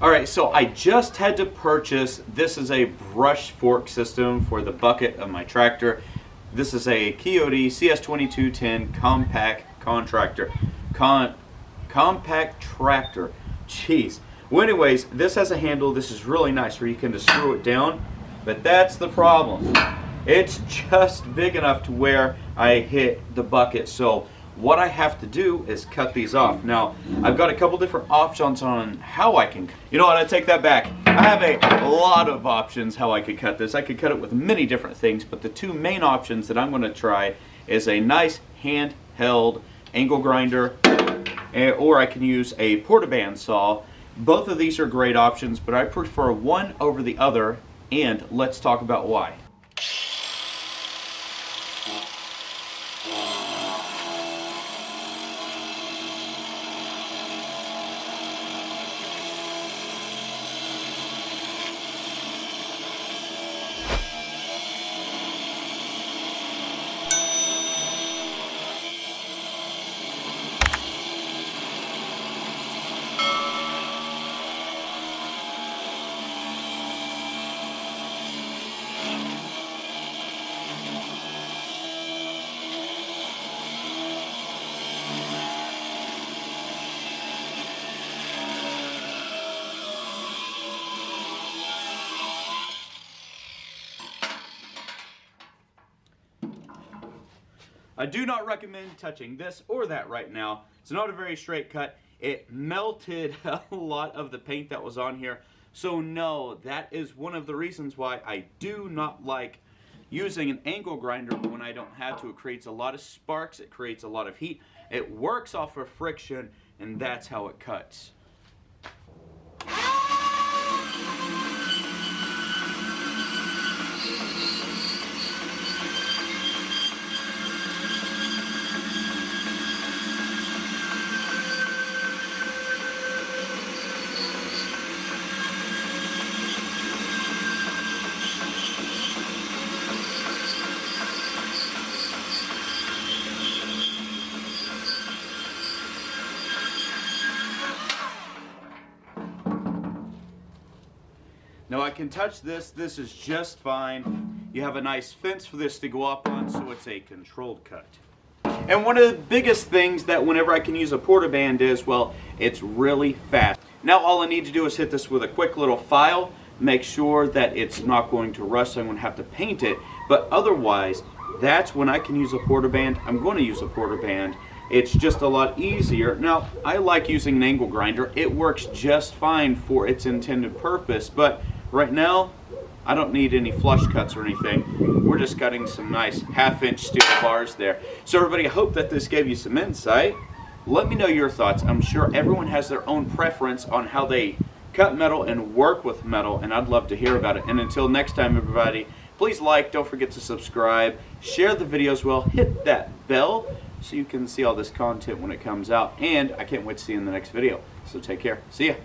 Alright, so I just had to purchase, this is a brush fork system for the bucket of my tractor. This is a Ryobi CS2210 compact tractor. Jeez. Well, anyways, this has a handle. This is really nice where you can just screw it down, but that's the problem. It's just big enough to where I hit the bucket. So what I have to do is cut these off. Now, I've got a couple different options on how I can. You know what, I take that back. I have a lot of options how I could cut this. I could cut it with many different things, but the two main options that I'm going to try is a nice handheld angle grinder, or I can use a porta bandsaw. Both of these are great options, but I prefer one over the other, and let's talk about why. I do not recommend touching this or that right now. It's not a very straight cut. It melted a lot of the paint that was on here. So no, that is one of the reasons why I do not like using an angle grinder when I don't have to. It creates a lot of sparks, it creates a lot of heat. It works off of friction, and that's how it cuts. Now I can touch this. This is just fine. You have a nice fence for this to go up on, so it's a controlled cut. And one of the biggest things that whenever I can use a porta band is, well, it's really fast. Now all I need to do is hit this with a quick little file, make sure that it's not going to rust, so I'm going to have to paint it. But otherwise, that's when I can use a porta band. I'm going to use a porta band. It's just a lot easier. Now, I like using an angle grinder. It works just fine for its intended purpose, but right now, I don't need any flush cuts or anything. We're just cutting some nice half-inch steel bars there. So everybody, I hope that this gave you some insight. Let me know your thoughts. I'm sure everyone has their own preference on how they cut metal and work with metal, and I'd love to hear about it. And until next time, everybody, please like, don't forget to subscribe, share the video as well, hit that bell so you can see all this content when it comes out, and I can't wait to see you in the next video. So take care. See ya.